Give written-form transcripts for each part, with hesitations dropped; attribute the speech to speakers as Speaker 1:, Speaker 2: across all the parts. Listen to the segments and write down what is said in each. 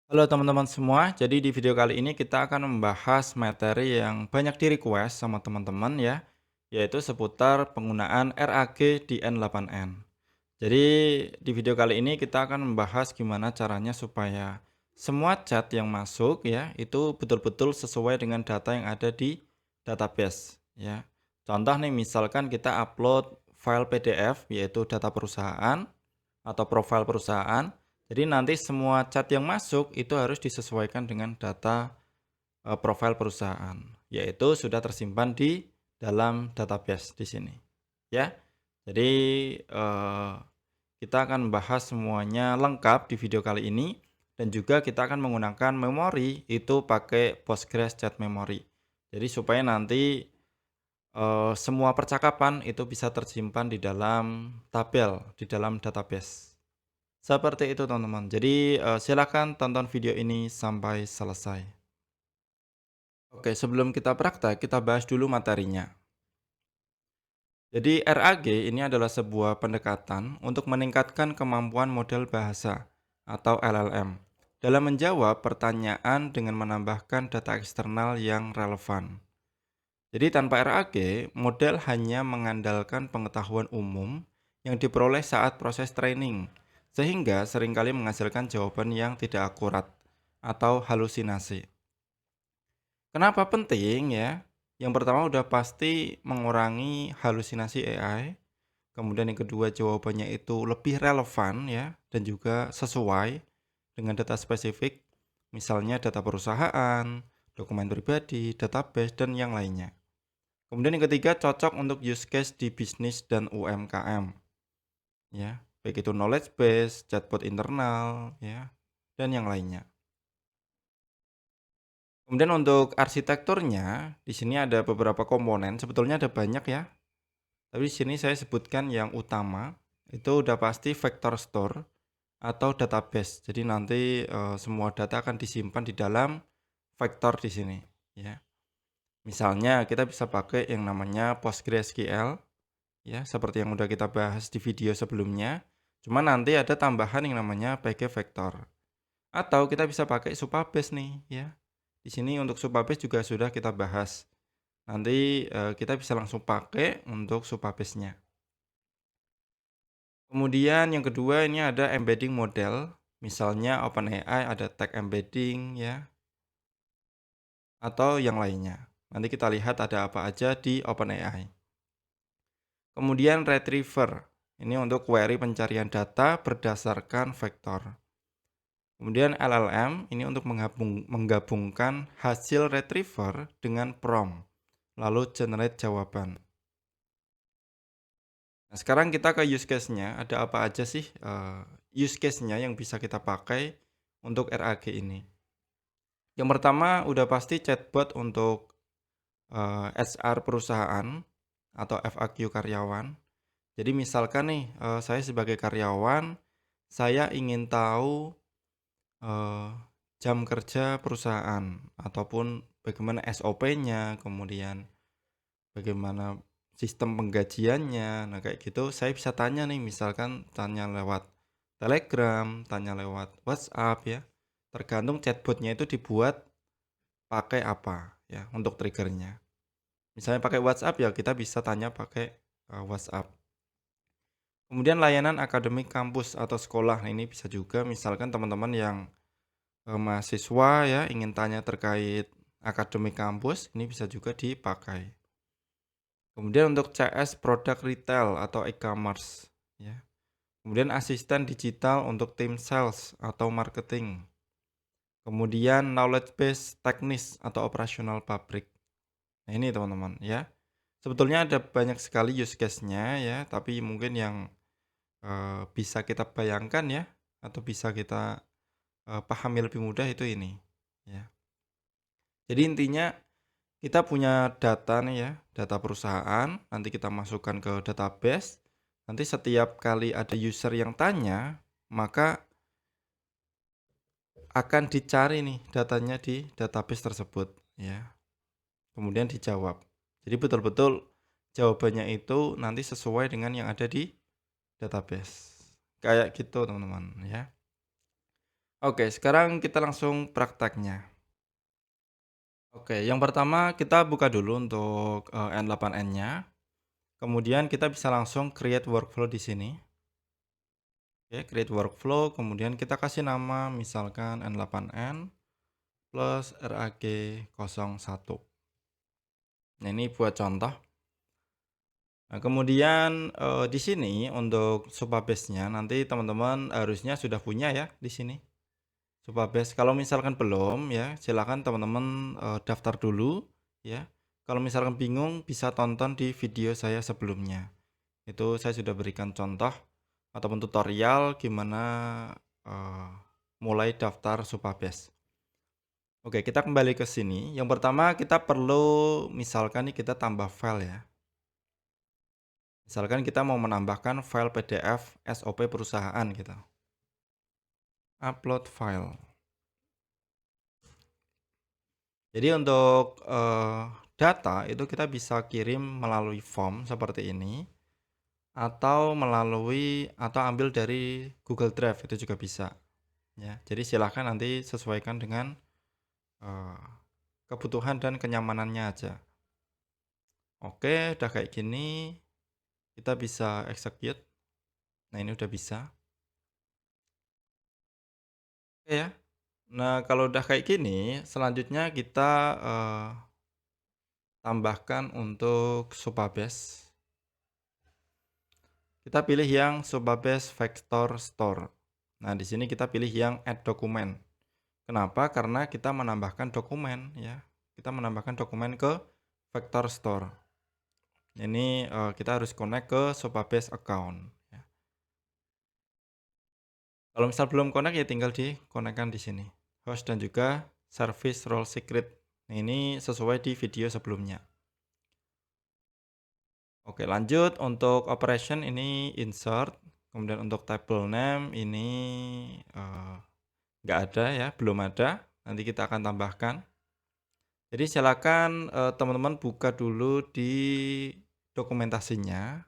Speaker 1: Halo teman-teman semua, jadi di video kali ini kita akan membahas materi yang banyak di request sama teman-teman ya, yaitu seputar penggunaan RAG di N8N. Jadi di video kali ini kita akan membahas gimana caranya supaya semua chat yang masuk ya, itu betul-betul sesuai dengan data yang ada di database ya. Contoh nih misalkan kita upload file PDF yaitu data perusahaan atau profil perusahaan. Jadi nanti semua chat yang masuk itu harus disesuaikan dengan data profil perusahaan, yaitu sudah tersimpan di dalam database di sini, ya. Jadi kita akan membahas semuanya lengkap di video kali ini dan juga kita akan menggunakan memori itu pakai Postgres Chat Memory. Jadi supaya nanti semua percakapan itu bisa tersimpan di dalam tabel, di dalam database. Seperti itu teman-teman. Jadi, silakan tonton video ini sampai selesai. Oke, sebelum kita praktek, kita bahas dulu materinya. Jadi, RAG ini adalah sebuah pendekatan untuk meningkatkan kemampuan model bahasa atau LLM dalam menjawab pertanyaan dengan menambahkan data eksternal yang relevan. Jadi, tanpa RAG, model hanya mengandalkan pengetahuan umum yang diperoleh saat proses training, sehingga seringkali menghasilkan jawaban yang tidak akurat atau halusinasi. Kenapa penting ya? Yang pertama udah pasti mengurangi halusinasi AI, kemudian yang kedua jawabannya itu lebih relevan ya dan juga sesuai dengan data spesifik, misalnya data perusahaan, dokumen pribadi, database dan yang lainnya. Kemudian yang ketiga cocok untuk use case di bisnis dan UMKM ya, baik itu knowledge base, chatbot internal ya, dan yang lainnya. Kemudian untuk arsitekturnya, di sini ada beberapa komponen, sebetulnya ada banyak ya. Tapi di sini saya sebutkan yang utama, itu udah pasti vector store atau database. Jadi nanti semua data akan disimpan di dalam vektor di sini ya. Misalnya kita bisa pakai yang namanya PostgreSQL ya, seperti yang udah kita bahas di video sebelumnya. Cuma nanti ada tambahan yang namanya PG Vector. Atau kita bisa pakai Supabase nih ya. Di sini untuk Supabase juga sudah kita bahas. Nanti kita bisa langsung pakai untuk Supabase-nya. Kemudian yang kedua ini ada embedding model. Misalnya OpenAI ada tag embedding ya atau yang lainnya. Nanti kita lihat ada apa aja di OpenAI. Kemudian retriever. Ini untuk query pencarian data berdasarkan vektor. Kemudian LLM ini untuk menggabungkan hasil retriever dengan prompt, lalu generate jawaban. Nah, sekarang kita ke use case-nya, ada apa aja sih use case-nya yang bisa kita pakai untuk RAG ini. Yang pertama udah pasti chatbot untuk HR perusahaan atau FAQ karyawan. Jadi misalkan nih, saya sebagai karyawan, saya ingin tahu Eee, jam kerja perusahaan ataupun bagaimana SOP-nya, kemudian bagaimana sistem penggajiannya. Nah, kayak gitu saya bisa tanya nih, misalkan tanya lewat Telegram, tanya lewat WhatsApp ya, tergantung chatbot-nya itu dibuat pakai apa ya untuk trigger-nya. Misalnya pakai WhatsApp ya kita bisa tanya pakai, WhatsApp. Kemudian layanan akademik kampus atau sekolah, nah ini bisa juga misalkan teman-teman yang mahasiswa ya ingin tanya terkait akademik kampus, ini bisa juga dipakai. Kemudian untuk CS produk retail atau e-commerce ya. Kemudian asisten digital untuk tim sales atau marketing. Kemudian knowledge base teknis atau operasional pabrik. Nah, ini teman-teman ya. Sebetulnya ada banyak sekali use case-nya ya, tapi mungkin yang bisa kita bayangkan ya atau bisa kita pahami lebih mudah itu ini ya. Jadi intinya kita punya data nih ya, data perusahaan, nanti kita masukkan ke database. Nanti setiap kali ada user yang tanya, maka akan dicari nih datanya di database tersebut ya. Kemudian dijawab. Jadi betul-betul jawabannya itu nanti sesuai dengan yang ada di database. Kayak gitu teman-teman ya. Oke, sekarang kita langsung prakteknya. Oke, yang pertama kita buka dulu untuk, N8N-nya, kemudian kita bisa langsung create workflow di sini. Oke, create workflow, kemudian kita kasih nama misalkan N8N plus RAG01. Nah, ini buat contoh. Nah, kemudian, di sini untuk Supabase-nya nanti teman-teman harusnya sudah punya ya di sini, Supabase. Kalau misalkan belum ya, silakan teman-teman, daftar dulu ya. Kalau misalkan bingung bisa tonton di video saya sebelumnya. Itu saya sudah berikan contoh ataupun tutorial gimana, eee, mulai daftar Supabase. Oke, kita kembali ke sini. Yang pertama kita perlu misalkan nih kita tambah file ya. Misalkan kita mau menambahkan file PDF SOP perusahaan gitu. Upload file. Jadi untuk, data itu kita bisa kirim melalui form seperti ini, atau ambil dari Google Drive itu juga bisa, ya. Jadi silahkan nanti sesuaikan dengan, eee, kebutuhan dan kenyamanannya aja. Oke, udah kayak gini, kita bisa execute. Nah, ini udah bisa. Oke ya. Nah, kalau udah kayak gini, selanjutnya kita, tambahkan untuk Supabase. Kita pilih yang Supabase Vector Store. Nah, di sini kita pilih yang Add Dokumen. Kenapa? Karena kita menambahkan dokumen ya. Kita menambahkan dokumen ke Vector Store. Ini kita harus connect ke Supabase account ya. Kalau misal belum connect ya tinggal di-connect-kan di sini. Host dan juga service role secret. Nah, ini sesuai di video sebelumnya. Oke, lanjut untuk operation ini insert, kemudian untuk table name ini eh, nggak ada ya, belum ada. Nanti kita akan tambahkan. Jadi silakan teman-teman buka dulu di dokumentasinya.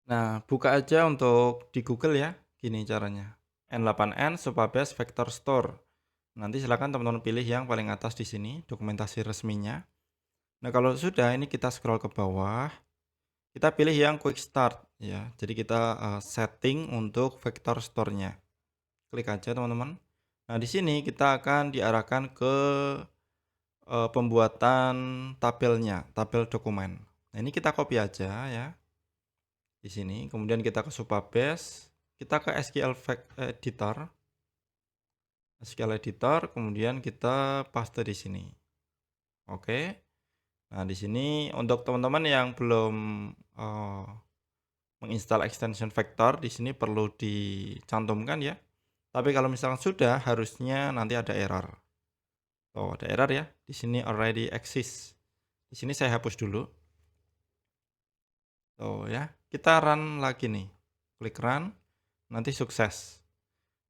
Speaker 1: Nah, buka aja untuk di Google ya. Gini caranya. N8N Supabase Vector Store. Nanti silakan teman-teman pilih yang paling atas di sini, dokumentasi resminya. Nah, kalau sudah ini kita scroll ke bawah. Kita pilih yang quick start ya. Jadi kita setting untuk vector store-nya. Klik aja teman-teman. Nah, di sini kita akan diarahkan ke pembuatan tabelnya, tabel dokumen. Nah, ini kita copy aja ya di sini. Kemudian kita ke Supabase, kita ke Editor, SQL Editor, kemudian kita paste di sini. Oke. Nah, di sini untuk teman-teman yang belum eh, menginstal extension vector di sini perlu dicantumkan ya. Tapi kalau misalkan sudah, harusnya nanti ada error. Oh, ada error ya. Di sini already exist. Di sini saya hapus dulu. Oh ya, kita run lagi nih. Klik run, nanti sukses.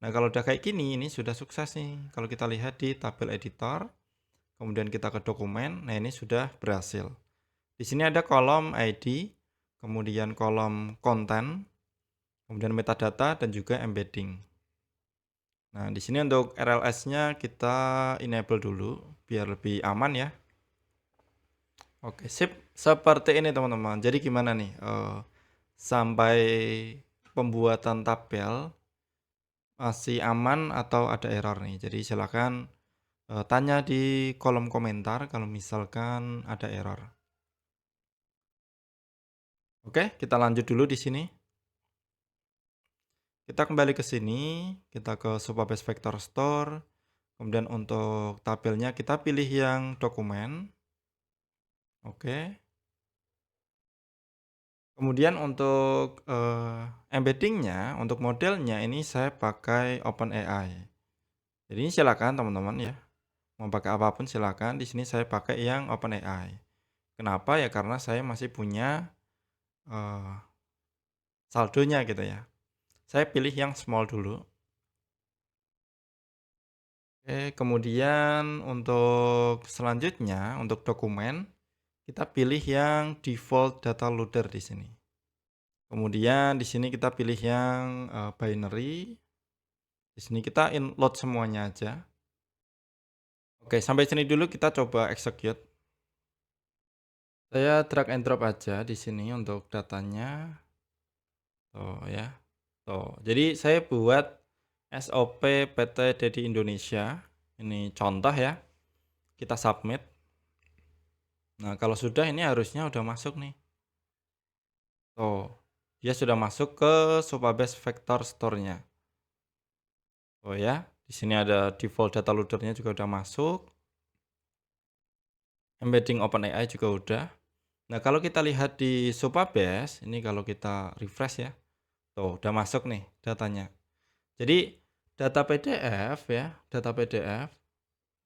Speaker 1: Nah, kalau udah kayak gini, ini sudah sukses nih. Kalau kita lihat di tabel editor, kemudian kita ke dokumen, nah ini sudah berhasil. Di sini ada kolom ID, kemudian kolom konten, kemudian metadata dan juga embedding. Nah, di sini untuk RLS-nya kita enable dulu biar lebih aman ya. Oke, sip. Seperti ini teman-teman. Jadi gimana nih? Sampai pembuatan tabel masih aman atau ada error nih? Jadi silakan tanya di kolom komentar kalau misalkan ada error. Oke, kita lanjut dulu di sini. Kita kembali ke sini, kita ke Supabase Vector Store. Kemudian untuk tabelnya kita pilih yang dokumen. Oke. Kemudian untuk, embedding-nya, untuk modelnya ini saya pakai OpenAI. Jadi ini silakan teman-teman ya, mau pakai apapun silakan, di sini saya pakai yang OpenAI. Kenapa? Ya karena saya masih punya, eee, saldonya gitu ya. Saya pilih yang small dulu. Oke, kemudian untuk selanjutnya, untuk dokumen, kita pilih yang default data loader di sini. Kemudian di sini kita pilih yang, binary. Di sini kita load semuanya aja. Oke, sampai sini dulu kita coba execute. Saya drag and drop aja di sini untuk datanya. Tuh ya. Tuh. Jadi saya buat SOP PT Dedi Indonesia. Ini contoh ya. Kita submit. Nah, kalau sudah ini harusnya udah masuk nih. Tuh. Dia sudah masuk ke Supabase Vector Store-nya. Oh ya, di sini ada default data loader-nya juga udah masuk. Embedding OpenAI juga udah. Nah, kalau kita lihat di Supabase, ini kalau kita refresh ya. Tuh, udah masuk nih datanya. Jadi data PDF ya, data PDF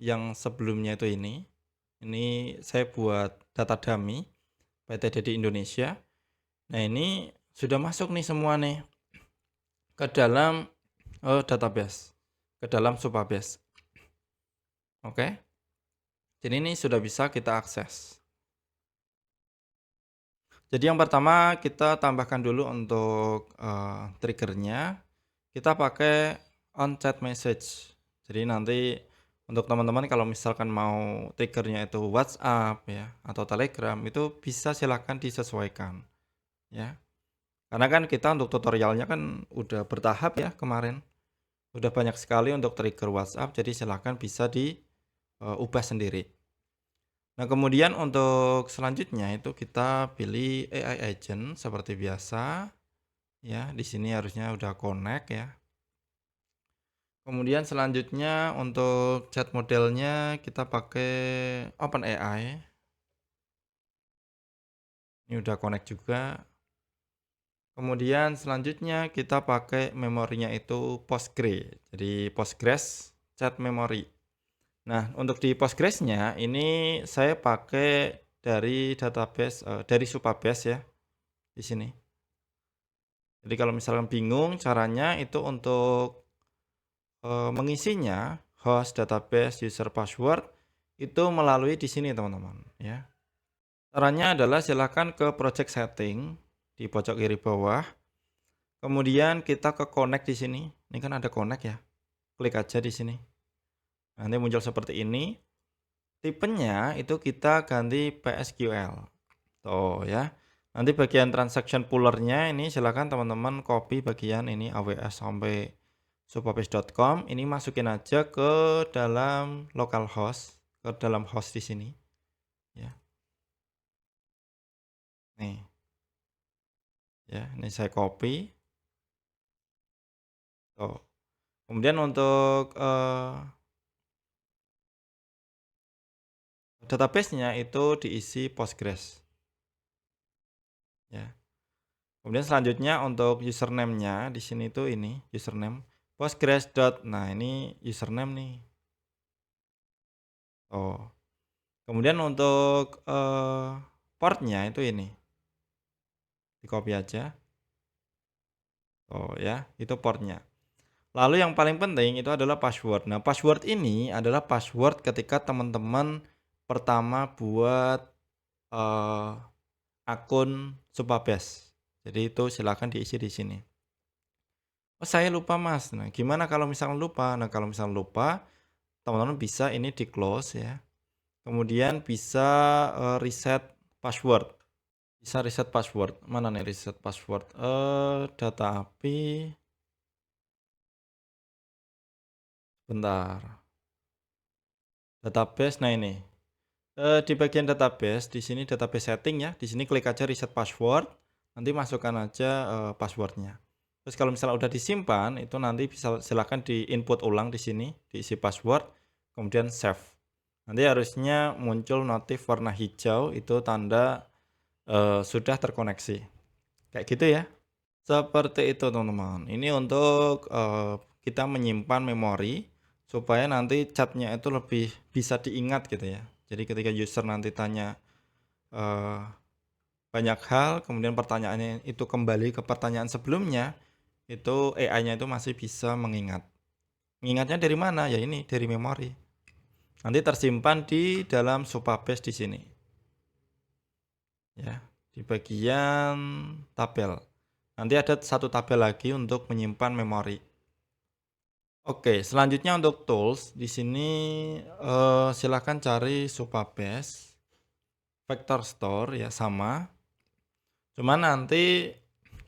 Speaker 1: yang sebelumnya itu ini saya buat data dummy PT Dedi Indonesia. Nah, ini sudah masuk nih semua nih ke dalam database, ke dalam Supabase. Oke. Jadi ini sudah bisa kita akses. Jadi yang pertama kita tambahkan dulu untuk triggernya. Kita pakai on chat message. Jadi nanti untuk teman-teman kalau misalkan mau triggernya itu WhatsApp ya atau Telegram itu bisa silahkan disesuaikan ya. Karena kan kita untuk tutorialnya kan udah bertahap ya kemarin. Udah banyak sekali untuk trigger WhatsApp jadi silahkan bisa diubah sendiri. Nah, kemudian untuk selanjutnya itu kita pilih AI agent seperti biasa. Ya, di sini harusnya udah connect ya. Kemudian selanjutnya untuk chat modelnya kita pakai OpenAI. Ini udah connect juga. Kemudian selanjutnya kita pakai memorinya itu Postgre. Jadi Postgres chat memory. Nah, untuk di Postgres-nya ini saya pakai dari database dari Supabase ya di sini. Jadi kalau misalkan bingung caranya itu untuk mengisinya host, database, user, password itu melalui di sini teman-teman ya. Caranya adalah silakan ke project setting di pojok kiri bawah. Kemudian kita ke connect di sini. Ini kan ada connect ya. Klik aja di sini. Nanti muncul seperti ini. Tipenya itu kita ganti PSQL. Tuh ya. Nanti bagian transaction poolernya ini silakan teman-teman copy bagian ini AWS sampai supabase.com. Ini masukin aja ke dalam localhost, ke dalam host di sini. Ya. Nih. Ya, ini saya copy. Tuh. Kemudian untuk database-nya itu diisi Postgres. Ya. Kemudian selanjutnya untuk username-nya di sini tuh ini username Postgres. Nah, ini username nih. Oh. Kemudian untuk portnya itu ini. Di copy aja. Oh ya, itu portnya. Lalu yang paling penting itu adalah password. Nah, password ini adalah password ketika teman-teman pertama buat akun Supabase. Jadi itu silakan diisi di sini. Oh, saya lupa Mas. Nah, gimana kalau misalnya lupa? Nah, kalau misalnya lupa, teman-teman bisa ini di close ya. Kemudian bisa reset password. Bisa reset password. Mana nih reset password? Data API. Bentar. Database. Nah, ini. Di bagian database, di sini database setting ya. Di sini klik aja reset password. Nanti masukkan aja passwordnya. Terus kalau misalnya udah disimpan, itu nanti bisa silakan di input ulang di sini, diisi password, kemudian save. Nanti harusnya muncul notif warna hijau, itu tanda sudah terkoneksi. Kayak gitu ya. Seperti itu teman-teman. Ini untuk kita menyimpan memori supaya nanti chatnya itu lebih bisa diingat gitu ya. Jadi ketika user nanti tanya banyak hal, kemudian pertanyaannya itu kembali ke pertanyaan sebelumnya, itu AI-nya itu masih bisa mengingat. Mengingatnya dari mana? Ya ini dari memori. Nanti tersimpan di dalam Supabase di sini. Ya, di bagian tabel. Nanti ada satu tabel lagi untuk menyimpan memori. Oke, selanjutnya untuk tools, di sini, silakan cari Supabase, Vector Store ya sama, cuman nanti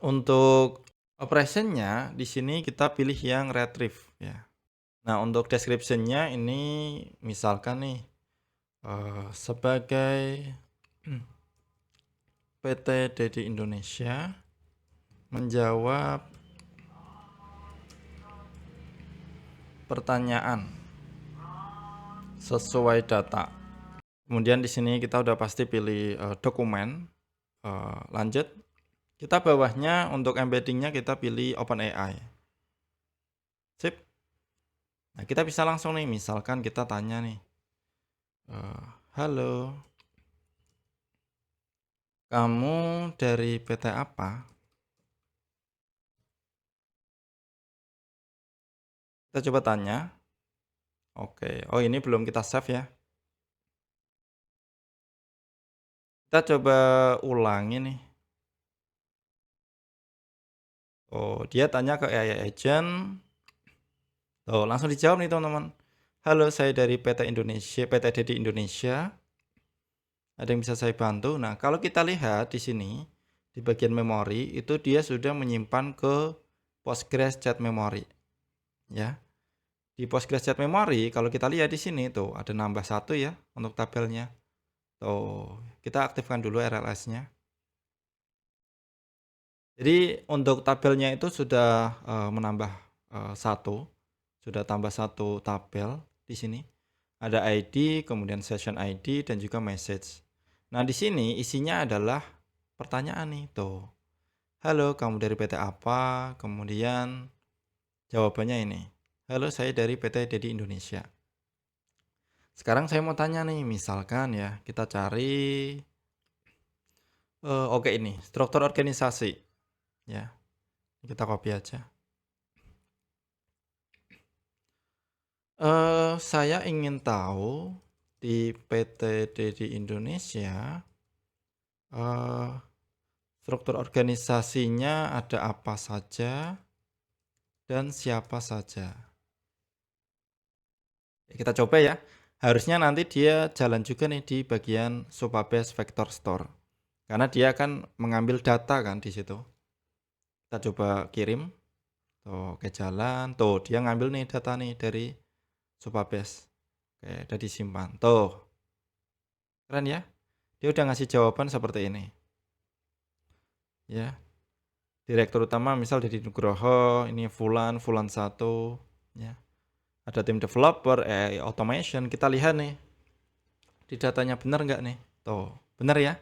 Speaker 1: untuk operation-nya di sini kita pilih yang retrieve ya. Nah, untuk description-nya ini misalkan nih, sebagai PT DD Indonesia menjawab pertanyaan sesuai data. Kemudian di sini kita udah pasti pilih dokumen, lanjut. Kita bawahnya untuk embedding-nya kita pilih OpenAI. Sip. Nah, kita bisa langsung nih, misalkan kita tanya nih, halo, kamu dari PT apa? Kita coba tanya. Oke, oh ini belum kita save ya. Kita coba ulangi nih. Oh, dia tanya ke AI agent. Oh, langsung dijawab nih teman-teman. Halo, saya dari PT Indonesia, PT DD Indonesia. Ada yang bisa saya bantu? Nah, kalau kita lihat di sini, di bagian memori, itu dia sudah menyimpan ke Postgres chat memory. Ya. Di Postgres chat memory, kalau kita lihat di sini tuh ada nambah satu ya untuk tabelnya. Tuh, kita aktifkan dulu RLS-nya. Jadi untuk tabelnya itu sudah menambah satu, sudah tambah satu tabel di sini. Ada ID, kemudian session ID dan juga message. Nah, di sini isinya adalah pertanyaan nih tuh. Halo, kamu dari PT apa? Kemudian jawabannya ini. Halo, saya dari PT DD Indonesia. Sekarang saya mau tanya nih, misalkan ya, kita cari oke ini, struktur organisasi. Ya, kita copy aja. Saya ingin tahu di PT DD Indonesia, eh, struktur organisasinya ada apa saja dan siapa saja. Kita coba ya. Harusnya nanti dia jalan juga nih di bagian Supabase Vector Store. Karena dia akan mengambil data kan di situ. Kita coba kirim. Tuh, oke jalan. Tuh, dia ngambil nih data nih dari Supabase. Oke, udah disimpan. Tuh, keren ya. Dia udah ngasih jawaban seperti ini. Ya. Direktur utama misal Deddy Nugroho, ini Fulan, Fulan 1. Ya. Ada tim developer, AI automation. Kita lihat nih. Di datanya benar nggak nih? Tuh, benar ya?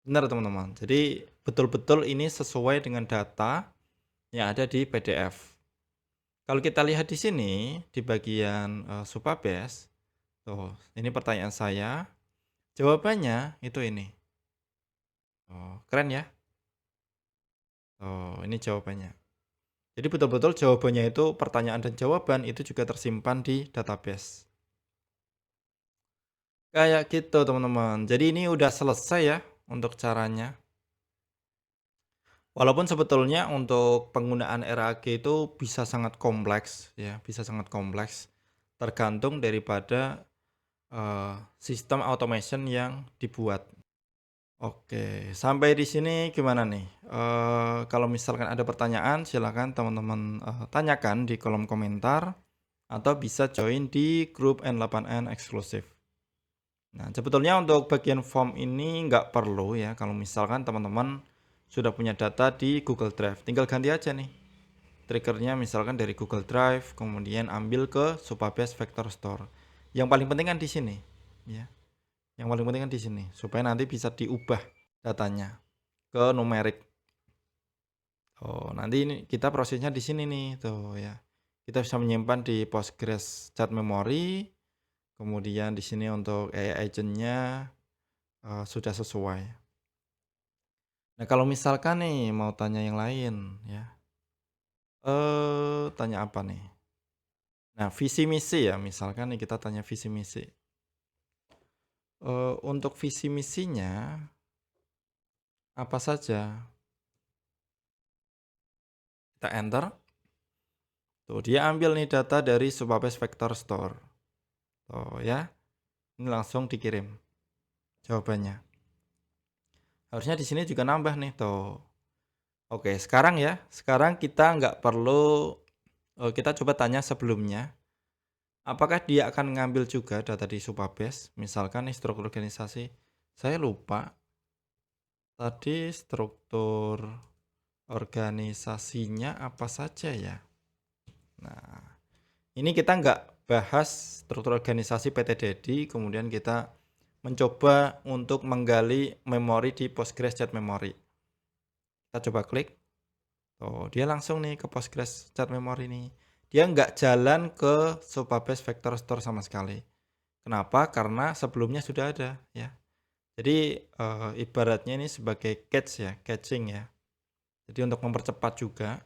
Speaker 1: Benar teman-teman. Jadi betul-betul ini sesuai dengan data yang ada di PDF. Kalau kita lihat di sini di bagian Supabase, tuh ini pertanyaan saya, jawabannya itu ini. Oh, keren ya? Oh, ini jawabannya. Jadi betul-betul jawabannya itu pertanyaan dan jawaban itu juga tersimpan di database. Kayak gitu teman-teman. Jadi ini udah selesai ya untuk caranya. Walaupun sebetulnya untuk penggunaan RAG itu bisa sangat kompleks ya, bisa sangat kompleks. Tergantung daripada sistem automation yang dibuat. Oke, sampai di sini gimana nih? Kalau misalkan ada pertanyaan silakan teman-teman tanyakan di kolom komentar atau bisa join di grup N8N eksklusif. Nah, sebetulnya untuk bagian form ini nggak perlu ya kalau misalkan teman-teman sudah punya data di Google Drive. Tinggal ganti aja nih. Triggernya misalkan dari Google Drive, kemudian ambil ke Supabase Vector Store. Yang paling penting kan di sini, ya. Yang paling penting kan di sini, supaya nanti bisa diubah datanya ke numerik. Oh, nanti ini kita prosesnya di sini nih, tuh ya. Kita bisa menyimpan di Postgres chat memory, kemudian di sini untuk AI agent-nya sudah sesuai. Nah, kalau misalkan nih mau tanya yang lain, ya. Tanya apa nih? Nah, visi misi ya, misalkan nih kita tanya visi misi. Untuk visi misinya apa saja? Kita enter. Tuh, dia ambil nih data dari Supabase Vector Store. Tuh ya, ini langsung dikirim jawabannya. Harusnya di sini juga nambah nih tuh. Oke, sekarang ya, sekarang kita nggak perlu, kita coba tanya sebelumnya. Apakah dia akan ngambil juga data di Supabase? Misalkan nih struktur organisasi, saya lupa tadi struktur organisasinya apa saja ya. Nah, ini kita nggak bahas struktur organisasi PT Dedi, kemudian kita mencoba untuk menggali memori di Postgres Chat Memory. Kita coba klik. Oh, dia langsung nih ke Postgres Chat Memory nih. Dia nggak jalan ke Supabase Vector Store sama sekali. Kenapa? Karena sebelumnya sudah ada ya. Jadi ibaratnya ini sebagai catch ya, catching ya. Jadi untuk mempercepat juga.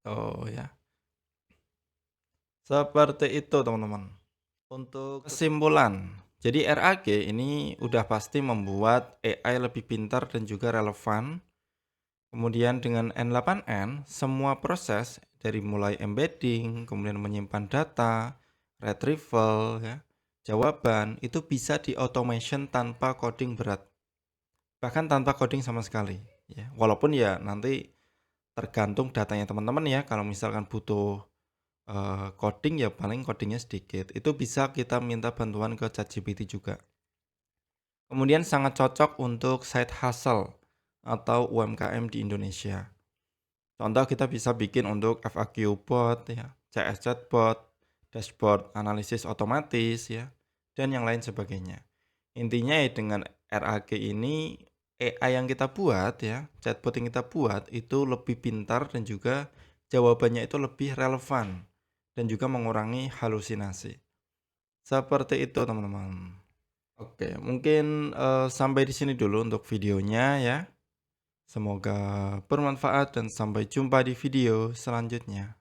Speaker 1: Oh ya. Seperti itu teman-teman. Untuk kesimpulan, jadi RAG ini udah pasti membuat AI lebih pintar dan juga relevan. Kemudian dengan N8N, semua proses dari mulai embedding, kemudian menyimpan data, retrieval, ya, jawaban, itu bisa di-automation tanpa coding berat. Bahkan tanpa coding sama sekali. Ya. Walaupun ya nanti tergantung datanya teman-teman ya, kalau misalkan butuh coding ya paling codingnya sedikit. Itu bisa kita minta bantuan ke ChatGPT juga. Kemudian sangat cocok untuk side hustle atau UMKM di Indonesia. Contoh kita bisa bikin untuk FAQ bot ya, CS chatbot, dashboard analisis otomatis ya, dan yang lain sebagainya. Intinya ya dengan RAG ini AI yang kita buat ya, chatbot yang kita buat itu lebih pintar dan juga jawabannya itu lebih relevan dan juga mengurangi halusinasi. Seperti itu teman-teman. Oke, mungkin sampai di sini dulu untuk videonya ya. Semoga bermanfaat dan sampai jumpa di video selanjutnya.